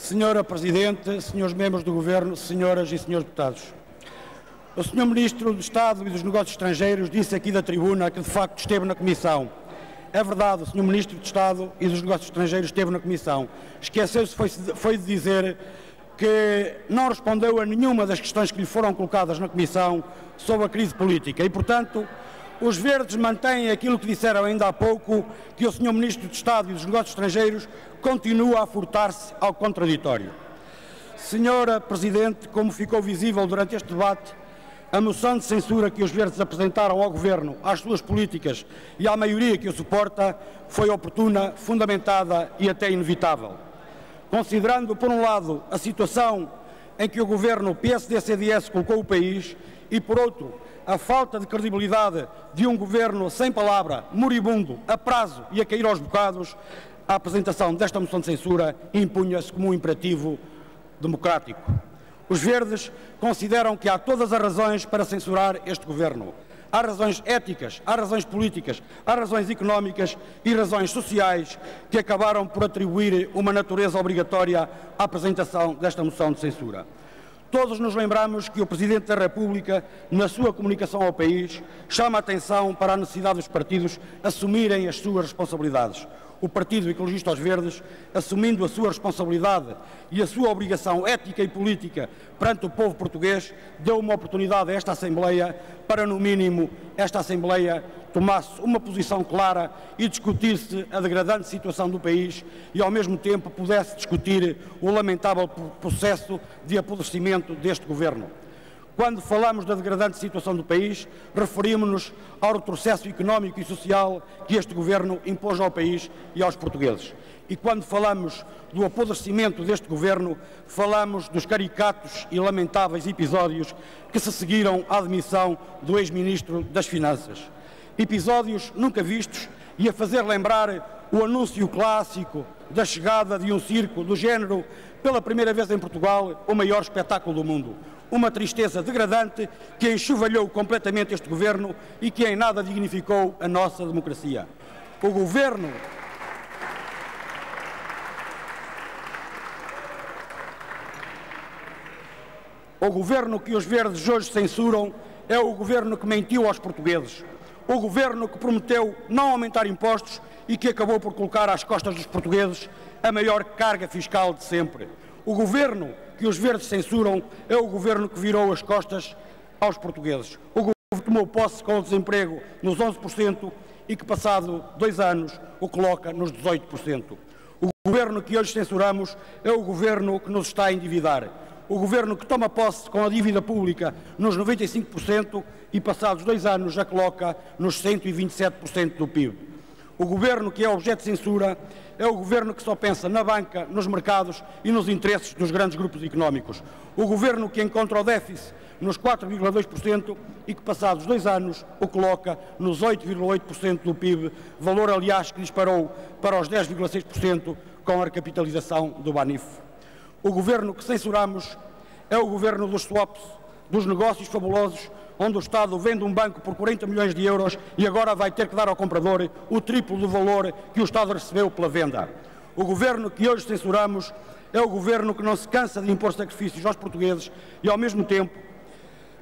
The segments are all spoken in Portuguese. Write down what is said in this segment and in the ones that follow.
Senhora Presidente, senhores membros do Governo, senhoras e senhores deputados. O Sr. Ministro do Estado e dos Negócios Estrangeiros disse aqui da tribuna que de facto esteve na Comissão. É verdade, o Sr. Ministro do Estado e dos Negócios Estrangeiros esteve na Comissão. Esqueceu-se foi de dizer que não respondeu a nenhuma das questões que lhe foram colocadas na Comissão sobre a crise política e, portanto, os Verdes mantêm aquilo que disseram ainda há pouco, que o Sr. Ministro do Estado e dos Negócios Estrangeiros continua a furtar-se ao contraditório. Senhora Presidente, como ficou visível durante este debate, a moção de censura que os Verdes apresentaram ao Governo, às suas políticas e à maioria que o suporta foi oportuna, fundamentada e até inevitável. Considerando, por um lado, a situação em que o Governo PSD-CDS colocou o país e, por outro, a falta de credibilidade de um Governo sem palavra, moribundo, a prazo e a cair aos bocados, a apresentação desta moção de censura impunha-se como um imperativo democrático. Os Verdes consideram que há todas as razões para censurar este Governo. Há razões éticas, há razões políticas, há razões económicas e razões sociais que acabaram por atribuir uma natureza obrigatória à apresentação desta moção de censura. Todos nos lembramos que o Presidente da República, na sua comunicação ao país, chama a atenção para a necessidade dos partidos assumirem as suas responsabilidades. O Partido Ecologista aos Verdes, assumindo a sua responsabilidade e a sua obrigação ética e política perante o povo português, deu uma oportunidade a esta Assembleia para, no mínimo, esta Assembleia tomasse uma posição clara e discutisse a degradante situação do país e, ao mesmo tempo, pudesse discutir o lamentável processo de apodrecimento deste Governo. Quando falamos da degradante situação do país, referimos-nos ao retrocesso económico e social que este Governo impôs ao país e aos portugueses. E quando falamos do apodrecimento deste Governo, falamos dos caricatos e lamentáveis episódios que se seguiram à demissão do ex-ministro das Finanças. Episódios nunca vistos e a fazer lembrar o anúncio clássico da chegada de um circo do género, pela primeira vez em Portugal, o maior espetáculo do mundo. Uma tristeza degradante que enxovalhou completamente este Governo e que em nada dignificou a nossa democracia. O Governo que os Verdes hoje censuram é o Governo que mentiu aos portugueses. O Governo que prometeu não aumentar impostos e que acabou por colocar às costas dos portugueses a maior carga fiscal de sempre. O Governo que os Verdes censuram é o Governo que virou as costas aos portugueses. O Governo que tomou posse com o desemprego nos 11% e que, passado 2 anos, o coloca nos 18%. O Governo que hoje censuramos é o Governo que nos está a endividar. O Governo que toma posse com a dívida pública nos 95% e, passados 2 anos, já coloca nos 127% do PIB. O Governo que é objeto de censura é o Governo que só pensa na banca, nos mercados e nos interesses dos grandes grupos económicos. O Governo que encontra o déficit nos 4,2% e que, passados 2 anos, o coloca nos 8,8% do PIB, valor, aliás, que disparou para os 10,6% com a recapitalização do Banif. O Governo que censuramos é o Governo dos swaps, dos negócios fabulosos, onde o Estado vende um banco por 40 milhões de euros e agora vai ter que dar ao comprador o triplo do valor que o Estado recebeu pela venda. O Governo que hoje censuramos é o Governo que não se cansa de impor sacrifícios aos portugueses e, ao mesmo tempo,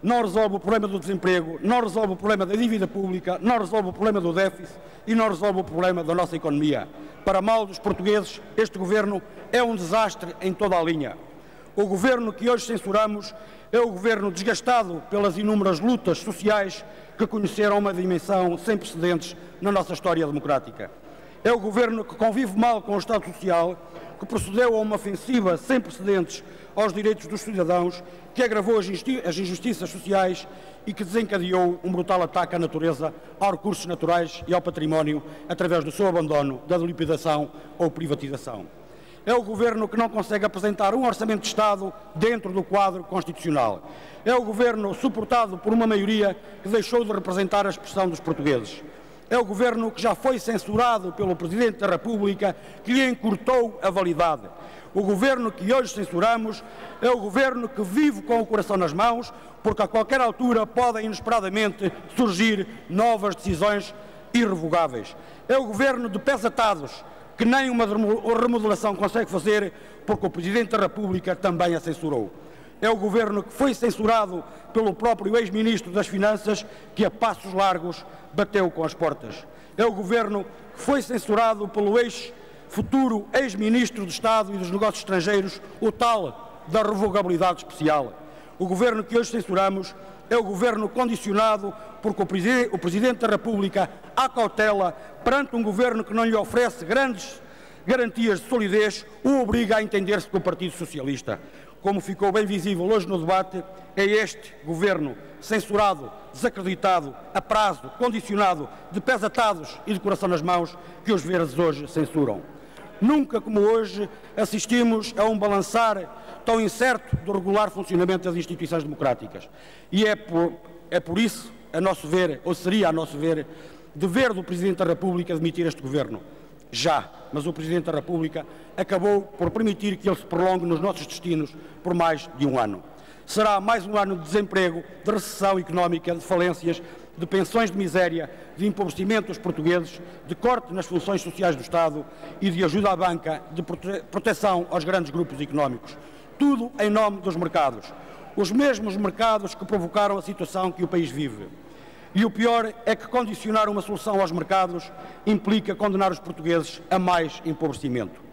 não resolve o problema do desemprego, não resolve o problema da dívida pública, não resolve o problema do déficit e não resolve o problema da nossa economia. Para mal dos portugueses, este Governo é um desastre em toda a linha. O Governo que hoje censuramos é o Governo desgastado pelas inúmeras lutas sociais que conheceram uma dimensão sem precedentes na nossa história democrática. É o Governo que convive mal com o Estado Social, que procedeu a uma ofensiva sem precedentes aos direitos dos cidadãos, que agravou as injustiças sociais e que desencadeou um brutal ataque à natureza, aos recursos naturais e ao património, através do seu abandono, da dilapidação ou privatização. É o Governo que não consegue apresentar um orçamento de Estado dentro do quadro constitucional. É o Governo suportado por uma maioria que deixou de representar a expressão dos portugueses. É o Governo que já foi censurado pelo Presidente da República, que lhe encurtou a validade. O Governo que hoje censuramos é o Governo que vive com o coração nas mãos, porque a qualquer altura podem inesperadamente surgir novas decisões irrevogáveis. É o Governo de pés atados, que nem uma remodelação consegue fazer porque o Presidente da República também a censurou. É o Governo que foi censurado pelo próprio ex-Ministro das Finanças que a passos largos bateu com as portas. É o Governo que foi censurado pelo futuro ex-Ministro de Estado e dos Negócios Estrangeiros, o tal da revogabilidade especial. O Governo que hoje censuramos é o Governo condicionado porque o Presidente da República, à cautela, perante um Governo que não lhe oferece grandes garantias de solidez, o obriga a entender-se com o Partido Socialista. Como ficou bem visível hoje no debate, é este Governo censurado, desacreditado, a prazo, condicionado, de pés atados e de coração nas mãos, que os verdes hoje censuram. Nunca como hoje assistimos a um balançar tão incerto do regular funcionamento das instituições democráticas. E é por isso, a nosso ver, ou seria a nosso ver, dever do Presidente da República demitir este Governo. Já, mas o Presidente da República acabou por permitir que ele se prolongue nos nossos destinos por mais de um ano. Será mais um ano de desemprego, de recessão económica, de falências, de pensões de miséria, de empobrecimento dos portugueses, de corte nas funções sociais do Estado e de ajuda à banca, de proteção aos grandes grupos económicos. Tudo em nome dos mercados. Os mesmos mercados que provocaram a situação que o país vive. E o pior é que condicionar uma solução aos mercados implica condenar os portugueses a mais empobrecimento.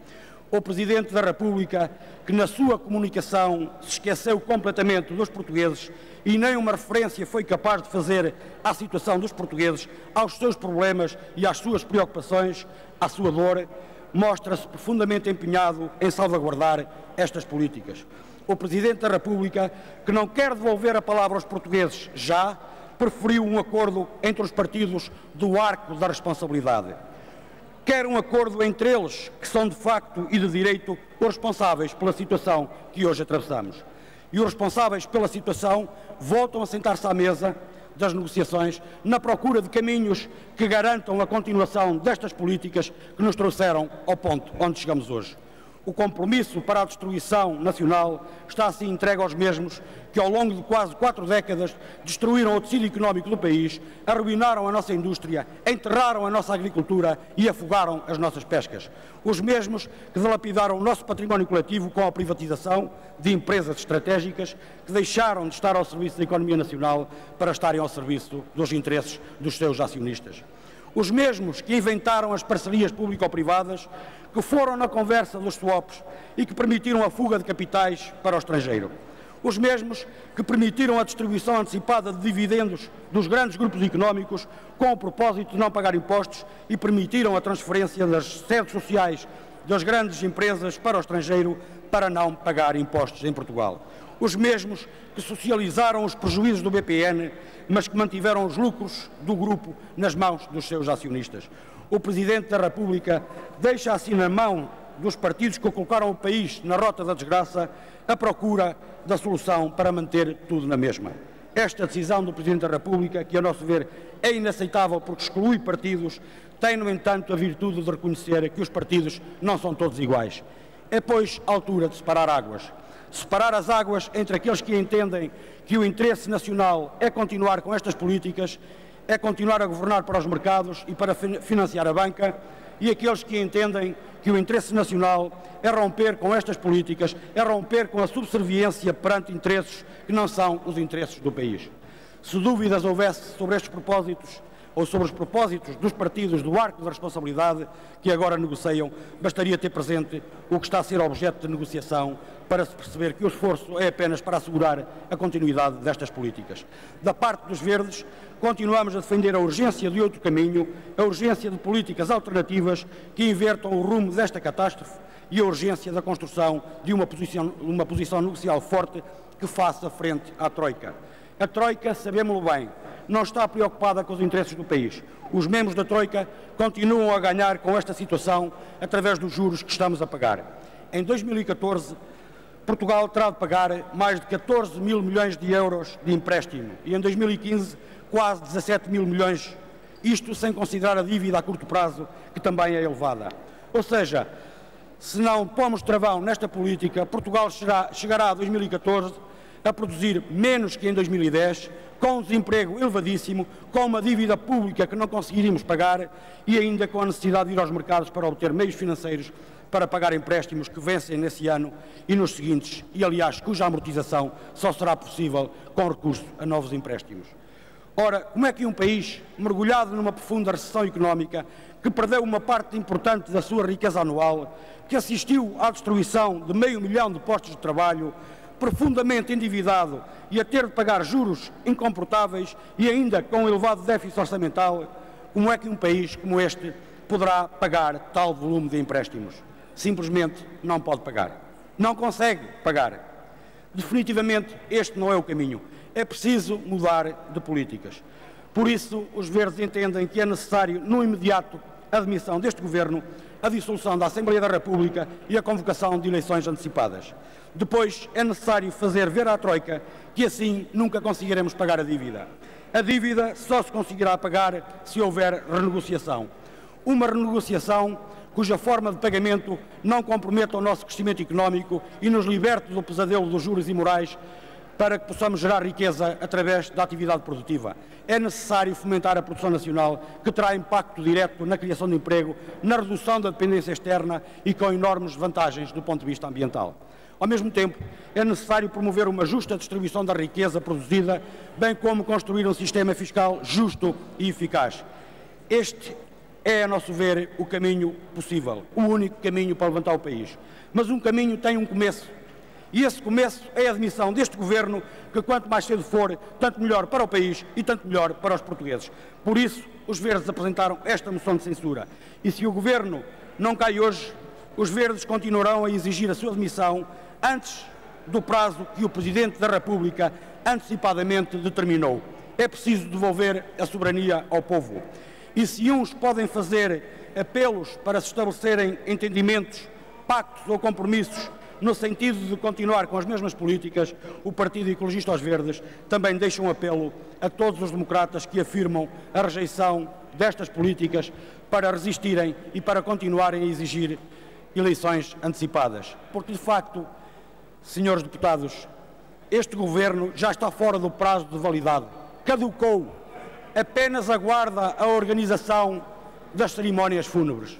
O Presidente da República, que na sua comunicação se esqueceu completamente dos portugueses e nem uma referência foi capaz de fazer à situação dos portugueses, aos seus problemas e às suas preocupações, à sua dor, mostra-se profundamente empenhado em salvaguardar estas políticas. O Presidente da República, que não quer devolver a palavra aos portugueses já, preferiu um acordo entre os partidos do arco da responsabilidade. Quer um acordo entre eles, que são de facto e de direito os responsáveis pela situação que hoje atravessamos. E os responsáveis pela situação voltam a sentar-se à mesa das negociações na procura de caminhos que garantam a continuação destas políticas que nos trouxeram ao ponto onde chegamos hoje. O compromisso para a destruição nacional está assim entregue aos mesmos que, ao longo de quase 4 décadas, destruíram o tecido económico do país, arruinaram a nossa indústria, enterraram a nossa agricultura e afogaram as nossas pescas. Os mesmos que dilapidaram o nosso património coletivo com a privatização de empresas estratégicas que deixaram de estar ao serviço da economia nacional para estarem ao serviço dos interesses dos seus acionistas. Os mesmos que inventaram as parcerias público-privadas, que foram na conversa dos swaps e que permitiram a fuga de capitais para o estrangeiro. Os mesmos que permitiram a distribuição antecipada de dividendos dos grandes grupos económicos com o propósito de não pagar impostos e permitiram a transferência das sedes sociais das grandes empresas para o estrangeiro para não pagar impostos em Portugal. Os mesmos que socializaram os prejuízos do BPN, mas que mantiveram os lucros do grupo nas mãos dos seus acionistas. O Presidente da República deixa assim na mão dos partidos que colocaram o país na rota da desgraça a procura da solução para manter tudo na mesma. Esta decisão do Presidente da República, que a nosso ver é inaceitável porque exclui partidos, tem, no entanto, a virtude de reconhecer que os partidos não são todos iguais. É, pois, a altura de separar águas. Separar as águas entre aqueles que entendem que o interesse nacional é continuar com estas políticas, é continuar a governar para os mercados e para financiar a banca, e aqueles que entendem que o interesse nacional é romper com estas políticas, é romper com a subserviência perante interesses que não são os interesses do país. Se dúvidas houvesse sobre estes propósitos, ou sobre os propósitos dos partidos do arco da responsabilidade que agora negociam, bastaria ter presente o que está a ser objeto de negociação para se perceber que o esforço é apenas para assegurar a continuidade destas políticas. Da parte dos verdes, continuamos a defender a urgência de outro caminho, a urgência de políticas alternativas que invertam o rumo desta catástrofe e a urgência da construção de uma posição negocial forte que faça frente à Troika. A Troika, sabemos-lo bem, não está preocupada com os interesses do país. Os membros da Troika continuam a ganhar com esta situação através dos juros que estamos a pagar. Em 2014, Portugal terá de pagar mais de 14 mil milhões de euros de empréstimo e em 2015 quase 17 mil milhões, isto sem considerar a dívida a curto prazo, que também é elevada. Ou seja, se não pomos travão nesta política, Portugal chegará a 2014 a produzir menos que em 2010, com um desemprego elevadíssimo, com uma dívida pública que não conseguiríamos pagar e ainda com a necessidade de ir aos mercados para obter meios financeiros para pagar empréstimos que vencem nesse ano e nos seguintes, e aliás cuja amortização só será possível com recurso a novos empréstimos. Ora, como é que um país mergulhado numa profunda recessão económica, que perdeu uma parte importante da sua riqueza anual, que assistiu à destruição de 500 mil de postos de trabalho, profundamente endividado e a ter de pagar juros incomportáveis e ainda com um elevado déficit orçamental, como é que um país como este poderá pagar tal volume de empréstimos? Simplesmente não pode pagar. Não consegue pagar. Definitivamente este não é o caminho. É preciso mudar de políticas. Por isso, os Verdes entendem que é necessário, no imediato, a demissão deste Governo, a dissolução da Assembleia da República e a convocação de eleições antecipadas. Depois, é necessário fazer ver à Troika que assim nunca conseguiremos pagar a dívida. A dívida só se conseguirá pagar se houver renegociação. Uma renegociação cuja forma de pagamento não comprometa o nosso crescimento económico e nos liberte do pesadelo dos juros imorais, para que possamos gerar riqueza através da atividade produtiva. É necessário fomentar a produção nacional, que terá impacto direto na criação de emprego, na redução da dependência externa e com enormes vantagens do ponto de vista ambiental. Ao mesmo tempo, é necessário promover uma justa distribuição da riqueza produzida, bem como construir um sistema fiscal justo e eficaz. Este é, a nosso ver, o caminho possível, o único caminho para levantar o país. Mas um caminho tem um começo. E esse começo é a admissão deste Governo, que quanto mais cedo for, tanto melhor para o país e tanto melhor para os portugueses. Por isso, os Verdes apresentaram esta moção de censura. E se o Governo não cai hoje, os Verdes continuarão a exigir a sua demissão antes do prazo que o Presidente da República antecipadamente determinou. É preciso devolver a soberania ao povo. E se uns podem fazer apelos para se estabelecerem entendimentos, pactos ou compromissos no sentido de continuar com as mesmas políticas, o Partido Ecologista aos Verdes também deixa um apelo a todos os democratas que afirmam a rejeição destas políticas para resistirem e para continuarem a exigir eleições antecipadas. Porque, de facto, senhores deputados, este Governo já está fora do prazo de validade, caducou, apenas aguarda a organização das cerimónias fúnebres.